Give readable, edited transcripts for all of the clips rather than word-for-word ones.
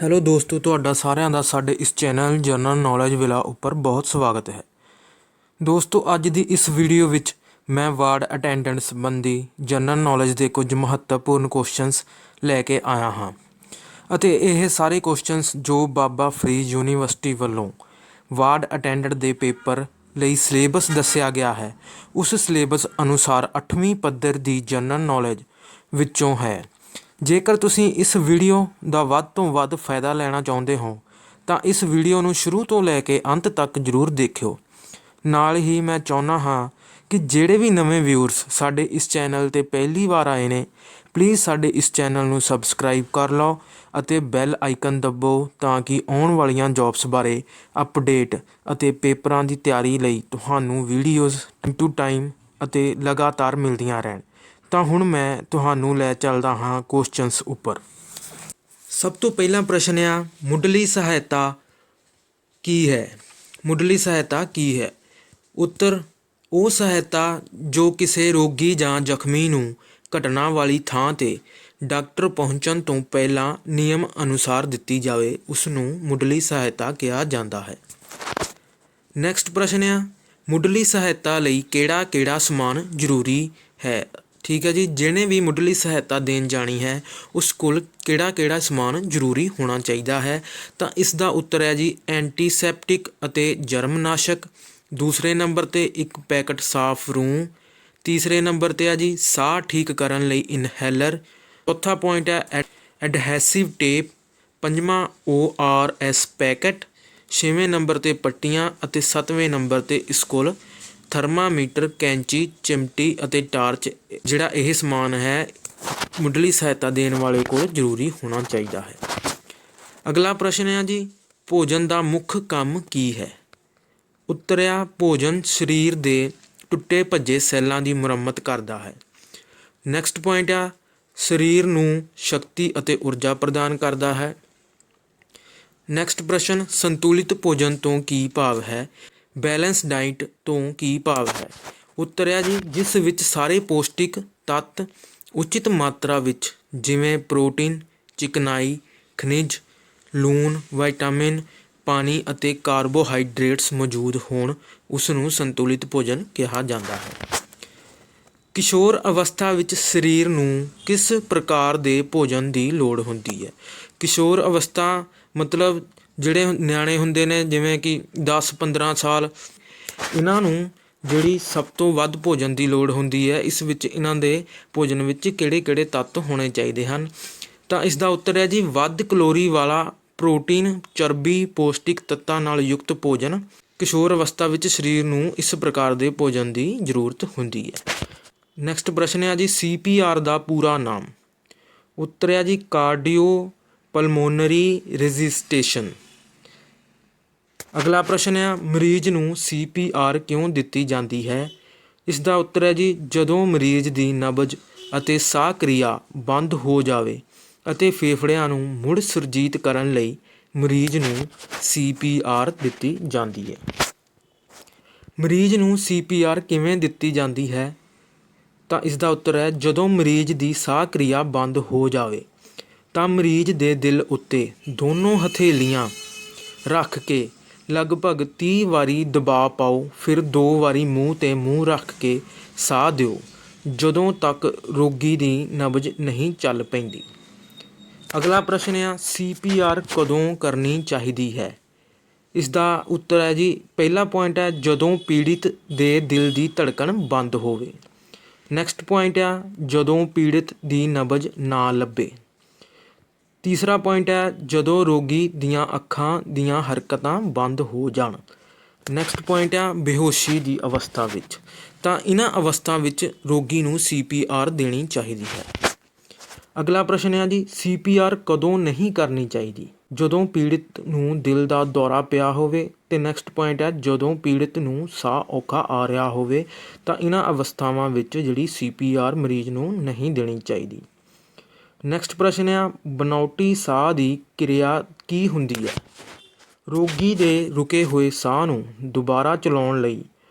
Hello ਦੋਸਤੋ, ਤੁਹਾਡਾ ਸਾਰਿਆਂ ਦਾ ਸਾਡੇ ਇਸ ਚੈਨਲ ਜਨਰਲ ਨੌਲੇਜ ਵਿਲਾ ਉੱਪਰ ਬਹੁਤ ਸਵਾਗਤ ਹੈ। ਦੋਸਤੋ, ਅੱਜ ਦੀ ਇਸ ਵੀਡੀਓ ਵਿੱਚ ਮੈਂ ਵਾਰਡ ਅਟੈਂਡੈਂਟ ਸੰਬੰਧੀ ਜਨਰਲ ਨੌਲੇਜ ਦੇ ਕੁਝ ਮਹੱਤਵਪੂਰਨ ਕੁਐਸਚਨਸ ਲੈ ਕੇ ਆਇਆ ਹਾਂ ਅਤੇ ਇਹ ਸਾਰੇ ਕੁਐਸਚਨਸ ਜੋ ਬਾਬਾ ਫਰੀਦ ਯੂਨੀਵਰਸਿਟੀ ਵੱਲੋਂ ਵਾਰਡ ਅਟੈਂਡੈਂਟ ਦੇ ਪੇਪਰ ਲਈ ਸਿਲੇਬਸ ਦੱਸਿਆ ਗਿਆ ਹੈ, ਉਸ ਸਿਲੇਬਸ ਅਨੁਸਾਰ 8ਵੀਂ ਪੱਧਰ ਦੀ ਜਨਰਲ ਨੌਲੇਜ ਵਿੱਚੋਂ ਹੈ। ਜੇਕਰ ਤੁਸੀਂ ਇਸ ਵੀਡੀਓ ਦਾ ਵੱਧ ਤੋਂ ਵੱਧ ਫਾਇਦਾ ਲੈਣਾ ਚਾਹੁੰਦੇ ਹੋ ਤਾਂ ਇਸ ਵੀਡੀਓ ਨੂੰ ਸ਼ੁਰੂ ਤੋਂ ਲੈ ਕੇ ਅੰਤ ਤੱਕ ਜ਼ਰੂਰ ਦੇਖਿਓ। ਨਾਲ ਹੀ ਮੈਂ ਚਾਹੁੰਦਾ ਹਾਂ ਕਿ ਜਿਹੜੇ ਵੀ ਨਵੇਂ ਵਿਊਅਰਸ ਸਾਡੇ ਇਸ ਚੈਨਲ 'ਤੇ ਪਹਿਲੀ ਵਾਰ ਆਏ ਨੇ, ਪਲੀਜ਼ ਸਾਡੇ ਇਸ ਚੈਨਲ ਨੂੰ ਸਬਸਕ੍ਰਾਈਬ ਕਰ ਲਓ ਅਤੇ ਬੈਲ ਆਈਕਨ ਦੱਬੋ ਤਾਂ ਕਿ ਆਉਣ ਵਾਲੀਆਂ ਜੌਬਸ ਬਾਰੇ ਅਪਡੇਟ ਅਤੇ ਪੇਪਰਾਂ ਦੀ ਤਿਆਰੀ ਲਈ ਤੁਹਾਨੂੰ ਵੀਡੀਓਜ਼ ਟਾਈਮ ਟੂ ਟਾਈਮ ਅਤੇ ਲਗਾਤਾਰ ਮਿਲਦੀਆਂ ਰਹਿਣ। ਤਾਂ ਹੁਣ ਮੈਂ ਤੁਹਾਨੂੰ ਲੈ ਚੱਲਦਾ ਹਾਂ ਕੁਐਸਚਨਸ ਉੱਪਰ। ਸਭ ਤੋਂ ਪਹਿਲਾ ਪ੍ਰਸ਼ਨ ਆ, ਮੁੱਢਲੀ ਸਹਾਇਤਾ ਕੀ ਹੈ? ਮੁੱਢਲੀ ਸਹਾਇਤਾ ਕੀ ਹੈ? ਉੱਤਰ, ਉਹ ਸਹਾਇਤਾ ਜੋ ਕਿਸੇ ਰੋਗੀ ਜਾਂ ਜ਼ਖਮੀ ਨੂੰ ਘਟਨਾ ਵਾਲੀ ਥਾਂ 'ਤੇ ਡਾਕਟਰ ਪਹੁੰਚਣ ਤੋਂ ਪਹਿਲਾਂ ਨਿਯਮ ਅਨੁਸਾਰ ਦਿੱਤੀ ਜਾਵੇ, ਉਸ ਨੂੰ ਮੁੱਢਲੀ ਸਹਾਇਤਾ ਕਿਹਾ ਜਾਂਦਾ ਹੈ। ਨੈਕਸਟ ਪ੍ਰਸ਼ਨ ਆ, ਮੁੱਢਲੀ ਸਹਾਇਤਾ ਲਈ ਕਿਹੜਾ ਕਿਹੜਾ ਸਮਾਨ ਜ਼ਰੂਰੀ ਹੈ? ਠੀਕ ਹੈ ਜੀ, ਜਿਹਨੇ ਵੀ ਮੁੱਢਲੀ ਸਹਾਇਤਾ ਦੇਣ ਜਾਣੀ ਹੈ ਉਸ ਕੋਲ ਕਿਹੜਾ ਕਿਹੜਾ ਸਮਾਨ ਜ਼ਰੂਰੀ ਹੋਣਾ ਚਾਹੀਦਾ ਹੈ? ਤਾਂ ਇਸ ਦਾ ਉੱਤਰ ਹੈ ਜੀ ਐਂਟੀਸੈਪਟਿਕ ਅਤੇ ਜਰਮਨਾਸ਼ਕ। ਦੂਸਰੇ ਨੰਬਰ 'ਤੇ ਇੱਕ ਪੈਕਟ ਸਾਫ਼ ਰੂੰ। ਤੀਸਰੇ ਨੰਬਰ 'ਤੇ ਹੈ ਜੀ ਸਾਹ ਠੀਕ ਕਰਨ ਲਈ ਇਨਹੇਲਰ। ਚੌਥਾ ਪੁਆਇੰਟ ਹੈ ਐਡਹੈਸਿਵ ਟੇਪ। ਪੰਜਵਾਂ ORS ਪੈਕਟ। ਛੇਵੇਂ ਨੰਬਰ 'ਤੇ ਪੱਟੀਆਂ ਅਤੇ ਸੱਤਵੇਂ ਨੰਬਰ 'ਤੇ ਇਸ ਕੋਲ ਥਰਮਾਮੀਟਰ, ਕੈਂਚੀ, ਚਿਮਟੀ ਅਤੇ ਟਾਰਚ। ਜਿਹੜਾ ਇਹ ਸਮਾਨ ਹੈ ਮੁੱਢਲੀ ਸਹਾਇਤਾ ਦੇਣ ਵਾਲੇ ਕੋਲ ਜ਼ਰੂਰੀ ਹੋਣਾ ਚਾਹੀਦਾ ਹੈ। ਅਗਲਾ ਪ੍ਰਸ਼ਨ ਹੈ ਜੀ, ਭੋਜਨ ਦਾ ਮੁੱਖ ਕੰਮ ਕੀ ਹੈ? ਉੱਤਰ ਆ, ਭੋਜਨ ਸਰੀਰ ਦੇ ਟੁੱਟੇ ਭੱਜੇ ਸੈੱਲਾਂ ਦੀ ਮੁਰੰਮਤ ਕਰਦਾ ਹੈ। ਨੈਕਸਟ ਪੁਆਇੰਟ ਆ, ਸਰੀਰ ਨੂੰ ਸ਼ਕਤੀ ਅਤੇ ਊਰਜਾ ਪ੍ਰਦਾਨ ਕਰਦਾ ਹੈ। ਨੈਕਸਟ ਪ੍ਰਸ਼ਨ, ਸੰਤੁਲਿਤ ਭੋਜਨ ਤੋਂ ਕੀ ਭਾਵ ਹੈ? ਬੈਲੈਂਸ ਡਾਈਟ ਤੋਂ ਕੀ ਭਾਵ ਹੈ? ਉੱਤਰ ਹੈ ਜੀ ਜਿਸ ਵਿੱਚ ਸਾਰੇ ਪੌਸ਼ਟਿਕ ਤੱਤ ਉਚਿਤ ਮਾਤਰਾ ਵਿੱਚ ਜਿਵੇਂ ਪ੍ਰੋਟੀਨ, ਚਿਕਨਾਈ, ਖਣਿਜ, ਲੂਣ, ਵਿਟਾਮਿਨ, ਪਾਣੀ ਅਤੇ ਕਾਰਬੋਹਾਈਡਰੇਟਸ ਮੌਜੂਦ ਹੋਣ, ਉਸ ਨੂੰ ਸੰਤੁਲਿਤ ਭੋਜਨ ਕਿਹਾ ਜਾਂਦਾ ਹੈ। ਕਿਸ਼ੋਰ ਅਵਸਥਾ ਵਿੱਚ ਸਰੀਰ ਨੂੰ ਕਿਸ ਪ੍ਰਕਾਰ ਦੇ ਭੋਜਨ ਦੀ ਲੋੜ ਹੁੰਦੀ ਹੈ? ਕਿਸ਼ੋਰ ਅਵਸਥਾ ਮਤਲਬ ਜਿਹੜੇ ਨਿਆਣੇ ਹੁੰਦੇ ਨੇ, ਜਿਵੇਂ ਕਿ 10-15 ਸਾਲ, ਇਹਨਾਂ ਨੂੰ ਜਿਹੜੀ ਸਭ ਤੋਂ ਵੱਧ ਭੋਜਨ ਦੀ ਲੋੜ ਹੁੰਦੀ ਹੈ, ਇਸ ਵਿੱਚ ਇਹਨਾਂ ਦੇ ਭੋਜਨ ਵਿੱਚ ਕਿਹੜੇ ਕਿਹੜੇ ਤੱਤ ਹੋਣੇ ਚਾਹੀਦੇ ਹਨ? ਤਾਂ ਇਸ ਦਾ ਉੱਤਰ ਹੈ ਜੀ ਵੱਧ ਕੈਲੋਰੀ ਵਾਲਾ ਪ੍ਰੋਟੀਨ, ਚਰਬੀ, ਪੌਸ਼ਟਿਕ ਤੱਤਾਂ ਨਾਲ ਯੁਕਤ ਭੋਜਨ। ਕਿਸ਼ੋਰ ਅਵਸਥਾ ਵਿੱਚ ਸਰੀਰ ਨੂੰ ਇਸ ਪ੍ਰਕਾਰ ਦੇ ਭੋਜਨ ਦੀ ਜ਼ਰੂਰਤ ਹੁੰਦੀ ਹੈ। ਨੈਕਸਟ ਪ੍ਰਸ਼ਨ ਹੈ ਜੀ, CPR ਦਾ ਪੂਰਾ ਨਾਮ? ਉੱਤਰ ਹੈ ਜੀ ਕਾਰਡੀਓ ਪਲਮੋਨਰੀ ਰੈਸਿਸਟੇਸ਼ਨ। ਅਗਲਾ ਪ੍ਰਸ਼ਨ ਹੈ, ਮਰੀਜ਼ ਨੂੰ CPR ਕਿਉਂ ਦਿੱਤੀ ਜਾਂਦੀ ਹੈ? ਇਸ ਦਾ ਉੱਤਰ ਹੈ ਜੀ ਜਦੋਂ ਮਰੀਜ਼ ਦੀ ਨਬਜ਼ ਅਤੇ ਸਾਹ ਕਿਰਿਆ ਬੰਦ ਹੋ ਜਾਵੇ ਅਤੇ ਫੇਫੜਿਆਂ ਨੂੰ ਮੁੜ ਸੁਰਜੀਤ ਕਰਨ ਲਈ ਮਰੀਜ਼ ਨੂੰ CPR ਦਿੱਤੀ ਜਾਂਦੀ ਹੈ। ਮਰੀਜ਼ ਨੂੰ CPR ਕਿਵੇਂ ਦਿੱਤੀ ਜਾਂਦੀ ਹੈ? ਤਾਂ ਇਸ ਦਾ ਉੱਤਰ ਹੈ ਜਦੋਂ ਮਰੀਜ਼ ਦੀ ਸਾਹ ਕਿਰਿਆ ਬੰਦ ਹੋ ਜਾਵੇ ਤਾਂ ਮਰੀਜ਼ ਦੇ ਦਿਲ ਉੱਤੇ ਦੋਨੋਂ ਹਥੇਲੀਆਂ ਰੱਖ ਕੇ ਲਗਭਗ 30 ਵਾਰੀ ਦਬਾਅ ਪਾਓ, ਫਿਰ 2 ਵਾਰੀ ਮੂੰਹ 'ਤੇ ਮੂੰਹ ਰੱਖ ਕੇ ਸਾਹ ਦਿਓ ਜਦੋਂ ਤੱਕ ਰੋਗੀ ਦੀ ਨਬਜ਼ ਨਹੀਂ ਚੱਲ ਪੈਂਦੀ। ਅਗਲਾ ਪ੍ਰਸ਼ਨ ਆ, CPR ਕਦੋਂ ਕਰਨੀ ਚਾਹੀਦੀ ਹੈ? ਇਸ ਦਾ ਉੱਤਰ ਹੈ ਜੀ ਪਹਿਲਾ ਪੁਆਇੰਟ ਹੈ ਜਦੋਂ ਪੀੜਿਤ ਦੇ ਦਿਲ ਦੀ ਧੜਕਣ ਬੰਦ ਹੋਵੇ। ਨੈਕਸਟ ਪੁਆਇੰਟ ਆ ਜਦੋਂ ਪੀੜਿਤ ਦੀ ਨਬਜ਼ ਨਾ ਲੱਭੇ। ਤੀਸਰਾ ਪੁਆਇੰਟ ਹੈ ਜਦੋਂ ਰੋਗੀ ਦੀਆਂ ਅੱਖਾਂ ਦੀਆਂ ਹਰਕਤਾਂ ਬੰਦ ਹੋ ਜਾਣ। ਨੈਕਸਟ ਪੁਆਇੰਟ ਆ ਬੇਹੋਸ਼ੀ ਦੀ ਅਵਸਥਾ ਵਿੱਚ। ਤਾਂ ਇਹਨਾਂ ਅਵਸਥਾ ਵਿੱਚ ਰੋਗੀ ਨੂੰ CPR ਦੇਣੀ ਚਾਹੀਦੀ ਹੈ। ਅਗਲਾ ਪ੍ਰਸ਼ਨ ਹੈ ਜੀ, CPR ਕਦੋਂ ਨਹੀਂ ਕਰਨੀ ਚਾਹੀਦੀ? ਜਦੋਂ ਪੀੜਿਤ ਨੂੰ ਦਿਲ ਦਾ ਦੌਰਾ ਪਿਆ ਹੋਵੇ। ਅਤੇ ਨੈਕਸਟ ਪੁਆਇੰਟ ਹੈ ਜਦੋਂ ਪੀੜਿਤ ਨੂੰ ਸਾਹ ਔਖਾ ਆ ਰਿਹਾ ਹੋਵੇ। ਤਾਂ ਇਹਨਾਂ ਅਵਸਥਾਵਾਂ ਵਿੱਚ ਜਿਹੜੀ CPR ਮਰੀਜ਼ ਨੂੰ ਨਹੀਂ ਦੇਣੀ ਚਾਹੀਦੀ। ਨੈਕਸਟ ਪ੍ਰਸ਼ਨ ਆ, ਬਨਾਉਟੀ ਸਾਹ ਦੀ ਕਿਰਿਆ ਕੀ ਹੁੰਦੀ ਹੈ? ਰੋਗੀ ਦੇ ਰੁਕੇ ਹੋਏ ਸਾਹ ਨੂੰ ਦੁਬਾਰਾ ਚਲਾਉਣ ਲਈ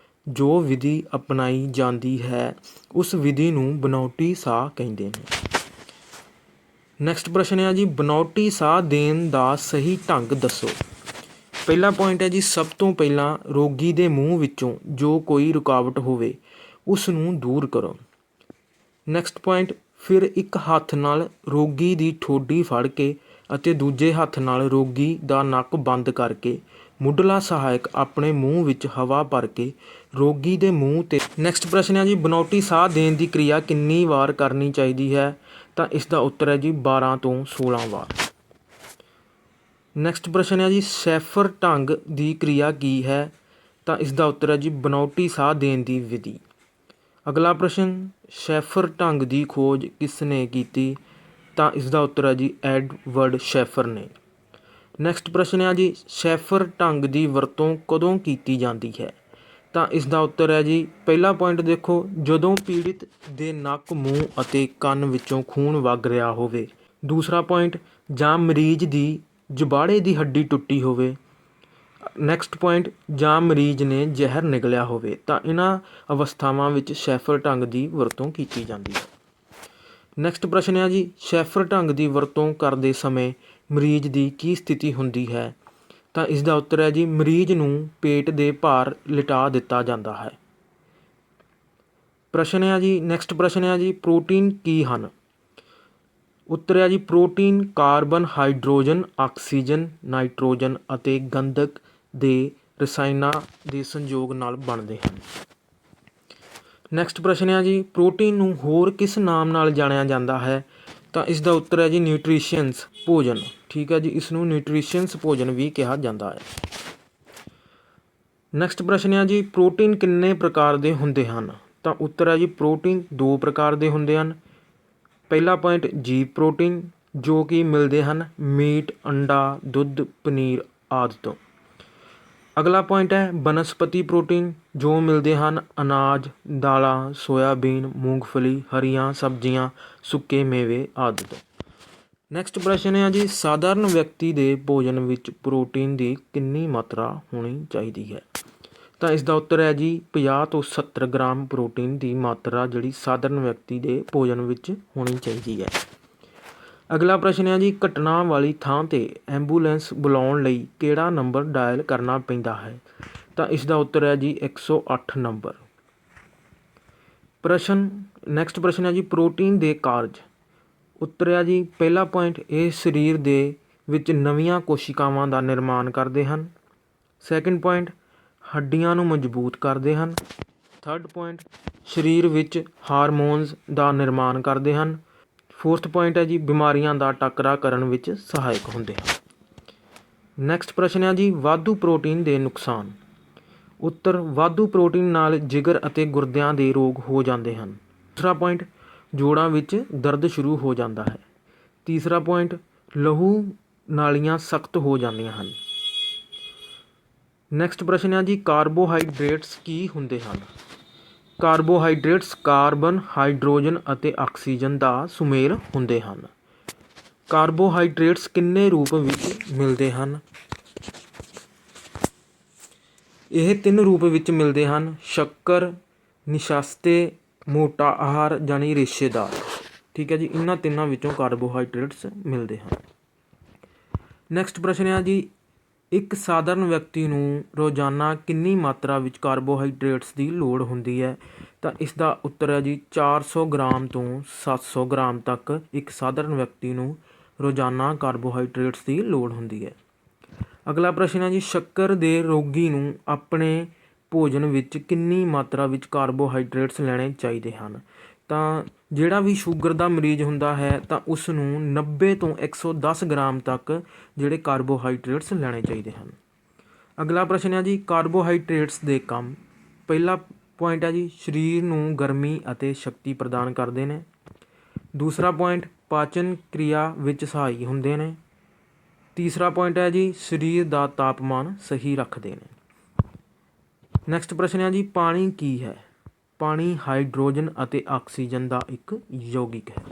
ਜੋ ਵਿਧੀ ਅਪਣਾਈ ਜਾਂਦੀ ਹੈ ਉਸ ਵਿਧੀ ਨੂੰ ਬਨਾਉਟੀ ਸਾਹ ਕਹਿੰਦੇ ਨੇ। ਨੈਕਸਟ ਪ੍ਰਸ਼ਨ ਹੈ ਜੀ, ਬਨਾਵਟੀ ਸਾਹ ਦੇਣ ਦਾ ਸਹੀ ਢੰਗ ਦੱਸੋ। ਪਹਿਲਾ ਪੁਆਇੰਟ ਹੈ ਜੀ, ਸਭ ਤੋਂ ਪਹਿਲਾਂ ਰੋਗੀ ਦੇ ਮੂੰਹ ਵਿੱਚੋਂ ਜੋ ਕੋਈ ਰੁਕਾਵਟ ਹੋਵੇ ਉਸ ਨੂੰ ਦੂਰ ਕਰੋ। ਨੈਕਸਟ ਪੁਆਇੰਟ, ਫਿਰ ਇੱਕ ਹੱਥ ਨਾਲ ਰੋਗੀ ਦੀ ਠੋਡੀ ਫੜ ਕੇ ਅਤੇ ਦੂਜੇ ਹੱਥ ਨਾਲ ਰੋਗੀ ਦਾ ਨੱਕ ਬੰਦ ਕਰਕੇ ਮੁੱਢਲਾ ਸਹਾਇਕ ਆਪਣੇ ਮੂੰਹ ਵਿੱਚ ਹਵਾ ਭਰ ਕੇ ਰੋਗੀ ਦੇ ਮੂੰਹ 'ਤੇ। ਨੈਕਸਟ ਪ੍ਰਸ਼ਨ ਹੈ ਜੀ, ਬਨਾਵਟੀ ਸਾਹ ਦੇਣ ਦੀ ਕਿਰਿਆ ਕਿੰਨੀ ਵਾਰ ਕਰਨੀ ਚਾਹੀਦੀ ਹੈ। ਤਾਂ ਇਸ ਦਾ ਉੱਤਰ ਹੈ ਜੀ 12 ਤੋਂ 16 ਵਾਰ। ਨੈਕਸਟ ਪ੍ਰਸ਼ਨ ਹੈ ਜੀ, ਸ਼ੈਫਰ ਢੰਗ ਦੀ ਕਿਰਿਆ ਕੀ ਹੈ। ਤਾਂ ਇਸ ਦਾ ਉੱਤਰ ਹੈ ਜੀ ਬਨਾਵਟੀ ਸਾਹ ਦੇਣ ਦੀ ਵਿਧੀ। ਅਗਲਾ ਪ੍ਰਸ਼ਨ, ਸ਼ੈਫਰ ਢੰਗ ਦੀ ਖੋਜ ਕਿਸ ਨੇ ਕੀਤੀ। ਤਾਂ ਇਸ ਦਾ ਉੱਤਰ ਹੈ ਜੀ ਐਡਵਰਡ ਸ਼ੈਫਰ ਨੇ। ਨੈਕਸਟ ਪ੍ਰਸ਼ਨ ਹੈ ਜੀ, ਸ਼ੈਫਰ ਢੰਗ ਦੀ ਵਰਤੋਂ ਕਦੋਂ ਕੀਤੀ ਜਾਂਦੀ ਹੈ। ਤਾਂ ਇਸ ਦਾ ਉੱਤਰ ਹੈ ਜੀ, ਪਹਿਲਾ ਪੁਆਇੰਟ ਦੇਖੋ, ਜਦੋਂ ਪੀੜਿਤ ਦੇ ਨੱਕ, ਮੂੰਹ ਅਤੇ ਕੰਨ ਵਿੱਚੋਂ ਖੂਨ ਵਗ ਰਿਹਾ ਹੋਵੇ। ਦੂਸਰਾ ਪੁਆਇੰਟ, ਜਾਂ ਮਰੀਜ਼ ਦੀ ਜਬਾੜੇ ਦੀ ਹੱਡੀ ਟੁੱਟੀ ਹੋਵੇ। ਨੈਕਸਟ ਪੁਆਇੰਟ, ਜਾਂ ਮਰੀਜ਼ ਨੇ ਜ਼ਹਿਰ ਨਿਗਲਿਆ ਹੋਵੇ। ਤਾਂ ਇਹਨਾਂ ਅਵਸਥਾਵਾਂ ਵਿੱਚ ਸ਼ੈਫਰ ਢੰਗ ਦੀ ਵਰਤੋਂ ਕੀਤੀ ਜਾਂਦੀ ਹੈ। ਨੈਕਸਟ ਪ੍ਰਸ਼ਨ ਹੈ ਜੀ, ਸ਼ੈਫਰ ਢੰਗ ਦੀ ਵਰਤੋਂ ਕਰਦੇ ਸਮੇਂ ਮਰੀਜ਼ ਦੀ ਕੀ ਸਥਿਤੀ ਹੁੰਦੀ ਹੈ। ਤਾਂ ਇਸ ਦਾ ਉੱਤਰ ਹੈ ਜੀ, ਮਰੀਜ਼ ਨੂੰ ਪੇਟ ਦੇ ਭਾਰ ਲਿਟਾ ਦਿੱਤਾ ਜਾਂਦਾ ਹੈ। ਪ੍ਰਸ਼ਨ ਹੈ ਜੀ, ਨੈਕਸਟ ਪ੍ਰਸ਼ਨ ਹੈ ਜੀ, ਪ੍ਰੋਟੀਨ ਕੀ ਹਨ। ਉੱਤਰ ਹੈ ਜੀ, protein carbon, hydrogen, oxygen, nitrogen ਅਤੇ ਗੰਧਕ ਦੇ ਰਸਾਇਣਾਂ ਦੇ ਸੰਯੋਗ ਨਾਲ ਬਣਦੇ ਹਨ। ਨੈਕਸਟ ਪ੍ਰਸ਼ਨ ਹੈ ਜੀ, ਪ੍ਰੋਟੀਨ ਨੂੰ ਹੋਰ ਕਿਸ ਨਾਮ ਨਾਲ ਜਾਣਿਆ ਜਾਂਦਾ ਹੈ। ਤਾਂ ਇਸ ਦਾ ਉੱਤਰ ਹੈ ਜੀ ਨਿਊਟ੍ਰੀਸ਼ੀਅਨਸ ਭੋਜਨ। ਠੀਕ ਹੈ ਜੀ, ਇਸ ਨੂੰ ਨਿਊਟ੍ਰੀਸ਼ੀਅਨਸ ਭੋਜਨ ਵੀ ਕਿਹਾ ਜਾਂਦਾ ਹੈ। ਨੈਕਸਟ ਪ੍ਰਸ਼ਨ ਹੈ ਜੀ, ਪ੍ਰੋਟੀਨ ਕਿੰਨੇ ਪ੍ਰਕਾਰ ਦੇ ਹੁੰਦੇ ਹਨ। ਤਾਂ ਉੱਤਰ ਹੈ ਜੀ, ਪ੍ਰੋਟੀਨ 2 ਪ੍ਰਕਾਰ ਦੇ ਹੁੰਦੇ ਹਨ। ਪਹਿਲਾ ਪੁਆਇੰਟ, ਜੀਵ ਪ੍ਰੋਟੀਨ, ਜੋ ਕਿ ਮਿਲਦੇ ਹਨ ਮੀਟ, ਅੰਡਾ, ਦੁੱਧ, ਪਨੀਰ ਆਦਿ ਤੋਂ। ਅਗਲਾ ਪੁਆਇੰਟ ਹੈ ਬਨਸਪਤੀ ਪ੍ਰੋਟੀਨ, ਜੋ ਮਿਲਦੇ ਹਨ ਅਨਾਜ, ਦਾਲਾਂ, ਸੋਇਆਬੀਨ, ਮੂੰਗਫਲੀ, ਹਰੀਆਂ ਸਬਜ਼ੀਆਂ, ਸੁੱਕੇ ਮੇਵੇ ਆਦਿ ਤੋਂ। ਨੈਕਸਟ ਪ੍ਰਸ਼ਨ ਹੈ ਜੀ, ਸਾਧਾਰਨ ਵਿਅਕਤੀ ਦੇ ਭੋਜਨ ਵਿੱਚ ਪ੍ਰੋਟੀਨ ਦੀ ਕਿੰਨੀ ਮਾਤਰਾ ਹੋਣੀ ਚਾਹੀਦੀ ਹੈ। ਤਾਂ ਇਸ ਦਾ ਉੱਤਰ ਹੈ ਜੀ 50 ਤੋਂ 70 ਗ੍ਰਾਮ ਪ੍ਰੋਟੀਨ ਦੀ ਮਾਤਰਾ ਜਿਹੜੀ ਸਾਧਾਰਨ ਵਿਅਕਤੀ ਦੇ ਭੋਜਨ ਵਿੱਚ ਹੋਣੀ ਚਾਹੀਦੀ ਹੈ। ਅਗਲਾ ਪ੍ਰਸ਼ਨ ਹੈ ਜੀ, ਘਟਨਾ ਵਾਲੀ ਥਾਂ 'ਤੇ ਐਂਬੂਲੈਂਸ ਬੁਲਾਉਣ ਲਈ ਕਿਹੜਾ ਨੰਬਰ ਡਾਇਲ ਕਰਨਾ ਪੈਂਦਾ ਹੈ। ਤਾਂ ਇਸ ਦਾ ਉੱਤਰ ਹੈ ਜੀ 108 ਨੰਬਰ। ਨੈਕਸਟ ਪ੍ਰਸ਼ਨ ਹੈ ਜੀ, ਪ੍ਰੋਟੀਨ ਦੇ ਕਾਰਜ। ਉੱਤਰ ਹੈ ਜੀ, ਪਹਿਲਾ ਪੁਆਇੰਟ, ਇਹ ਸਰੀਰ ਦੇ ਵਿੱਚ ਨਵੀਆਂ ਕੋਸ਼ਿਕਾਵਾਂ ਦਾ ਨਿਰਮਾਣ ਕਰਦੇ ਹਨ। ਸੈਕਿੰਡ ਪੁਆਇੰਟ, ਹੱਡੀਆਂ ਨੂੰ ਮਜ਼ਬੂਤ ਕਰਦੇ ਹਨ। ਥਰਡ ਪੁਆਇੰਟ, ਸਰੀਰ ਵਿੱਚ ਹਾਰਮੋਨਸ ਦਾ ਨਿਰਮਾਣ ਕਰਦੇ ਹਨ। ਫੋਰਥ ਪੁਆਇੰਟ ਹੈ ਜੀ, ਬਿਮਾਰੀਆਂ ਦਾ ਟਾਕਰਾ ਕਰਨ ਵਿੱਚ ਸਹਾਇਕ ਹੁੰਦੇ ਹਨ। ਨੈਕਸਟ ਪ੍ਰਸ਼ਨ ਹੈ ਜੀ, ਵਾਧੂ ਪ੍ਰੋਟੀਨ ਦੇ ਨੁਕਸਾਨ। ਉੱਤਰ, ਵਾਧੂ ਪ੍ਰੋਟੀਨ ਨਾਲ ਜਿਗਰ ਅਤੇ ਗੁਰਦਿਆਂ ਦੇ ਰੋਗ ਹੋ ਜਾਂਦੇ ਹਨ। ਦੂਸਰਾ ਪੁਆਇੰਟ, ਜੋੜਾਂ ਵਿੱਚ ਦਰਦ ਸ਼ੁਰੂ ਹੋ ਜਾਂਦਾ ਹੈ। ਤੀਸਰਾ ਪੁਆਇੰਟ, ਲਹੂ ਨਾਲੀਆਂ ਸਖਤ ਹੋ ਜਾਂਦੀਆਂ ਹਨ। ਨੈਕਸਟ ਪ੍ਰਸ਼ਨ ਹੈ ਜੀ, ਕਾਰਬੋਹਾਈਡਰੇਟਸ ਕੀ ਹੁੰਦੇ ਹਨ। ਕਾਰਬੋਹਾਈਡਰੇਟਸ ਕਾਰਬਨ, ਹਾਈਡਰੋਜਨ ਅਤੇ ਆਕਸੀਜਨ ਦਾ ਸੁਮੇਲ ਹੁੰਦੇ ਹਨ। ਕਾਰਬੋਹਾਈਡਰੇਟਸ ਕਿੰਨੇ ਰੂਪ ਵਿੱਚ ਮਿਲਦੇ ਹਨ। ਇਹ 3 ਰੂਪ ਵਿੱਚ ਮਿਲਦੇ ਹਨ, ਸ਼ੱਕਰ, ਨਿਸ਼ਾਸਤੇ, ਮੋਟਾ ਆਹਾਰ ਜਾਨੀ ਰੇਸ਼ੇਦਾਰ। ਠੀਕ ਹੈ ਜੀ, ਇਹਨਾਂ ਤਿੰਨਾਂ ਵਿੱਚੋਂ ਕਾਰਬੋਹਾਈਡਰੇਟਸ ਮਿਲਦੇ ਹਨ। ਨੈਕਸਟ ਪ੍ਰਸ਼ਨ ਹੈ ਜੀ, ਇੱਕ ਸਾਧਾਰਨ ਵਿਅਕਤੀ ਨੂੰ ਰੋਜ਼ਾਨਾ ਕਿੰਨੀ ਮਾਤਰਾ ਵਿੱਚ ਕਾਰਬੋਹਾਈਡਰੇਟਸ ਦੀ ਲੋੜ ਹੁੰਦੀ ਹੈ। ਤਾਂ ਇਸ ਦਾ ਉੱਤਰ ਹੈ ਜੀ 400 ਗ੍ਰਾਮ ਤੋਂ 700 ਗ੍ਰਾਮ ਤੱਕ ਇੱਕ ਸਾਧਾਰਨ ਵਿਅਕਤੀ ਨੂੰ ਰੋਜ਼ਾਨਾ ਕਾਰਬੋਹਾਈਡਰੇਟਸ ਦੀ ਲੋੜ ਹੁੰਦੀ ਹੈ। ਅਗਲਾ ਪ੍ਰਸ਼ਨ ਹੈ ਜੀ, ਸ਼ੱਕਰ ਦੇ ਰੋਗੀ ਨੂੰ ਆਪਣੇ ਭੋਜਨ ਵਿੱਚ ਕਿੰਨੀ ਮਾਤਰਾ ਵਿੱਚ ਕਾਰਬੋਹਾਈਡਰੇਟਸ ਲੈਣੇ ਚਾਹੀਦੇ ਹਨ। ਤਾਂ ਜਿਹੜਾ ਵੀ ਸ਼ੂਗਰ ਦਾ ਮਰੀਜ਼ ਹੁੰਦਾ ਹੈ ਤਾਂ ਉਸ ਨੂੰ 90 ਤੋਂ 110 ਗ੍ਰਾਮ ਤੱਕ ਜਿਹੜੇ ਕਾਰਬੋਹਾਈਡਰੇਟਸ ਲੈਣੇ ਚਾਹੀਦੇ ਹਨ। ਅਗਲਾ ਪ੍ਰਸ਼ਨ ਹੈ ਜੀ, ਕਾਰਬੋਹਾਈਡਰੇਟਸ ਦੇ ਕੰਮ। ਪਹਿਲਾ ਪੁਆਇੰਟ ਹੈ ਜੀ, ਸਰੀਰ ਨੂੰ ਗਰਮੀ ਅਤੇ ਸ਼ਕਤੀ ਪ੍ਰਦਾਨ ਕਰਦੇ ਨੇ। ਦੂਸਰਾ ਪੁਆਇੰਟ, ਪਾਚਨ ਕਿਰਿਆ ਵਿੱਚ ਸਹਾਈ ਹੁੰਦੇ ਨੇ। ਤੀਸਰਾ ਪੁਆਇੰਟ ਹੈ ਜੀ, ਸਰੀਰ ਦਾ ਤਾਪਮਾਨ ਸਹੀ ਰੱਖਦੇ ਨੇ। ਨੈਕਸਟ ਪ੍ਰਸ਼ਨ ਹੈ ਜੀ, ਪਾਣੀ ਕੀ ਹੈ। ਪਾਣੀ ਹਾਈਡਰੋਜਨ ਅਤੇ ਆਕਸੀਜਨ ਦਾ ਇੱਕ ਯੌਗਿਕ ਹੈ।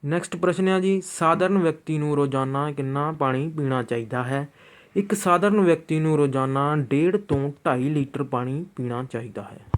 ਨੈਕਸਟ ਪ੍ਰਸ਼ਨ ਹੈ ਜੀ, ਸਾਧਾਰਨ ਵਿਅਕਤੀ ਨੂੰ ਰੋਜ਼ਾਨਾ ਕਿੰਨਾ ਪਾਣੀ ਪੀਣਾ ਚਾਹੀਦਾ ਹੈ। ਇੱਕ ਸਾਧਾਰਨ ਵਿਅਕਤੀ ਨੂੰ ਰੋਜ਼ਾਨਾ 1.5 ਤੋਂ 2.5 ਲੀਟਰ ਪਾਣੀ ਪੀਣਾ ਚਾਹੀਦਾ ਹੈ।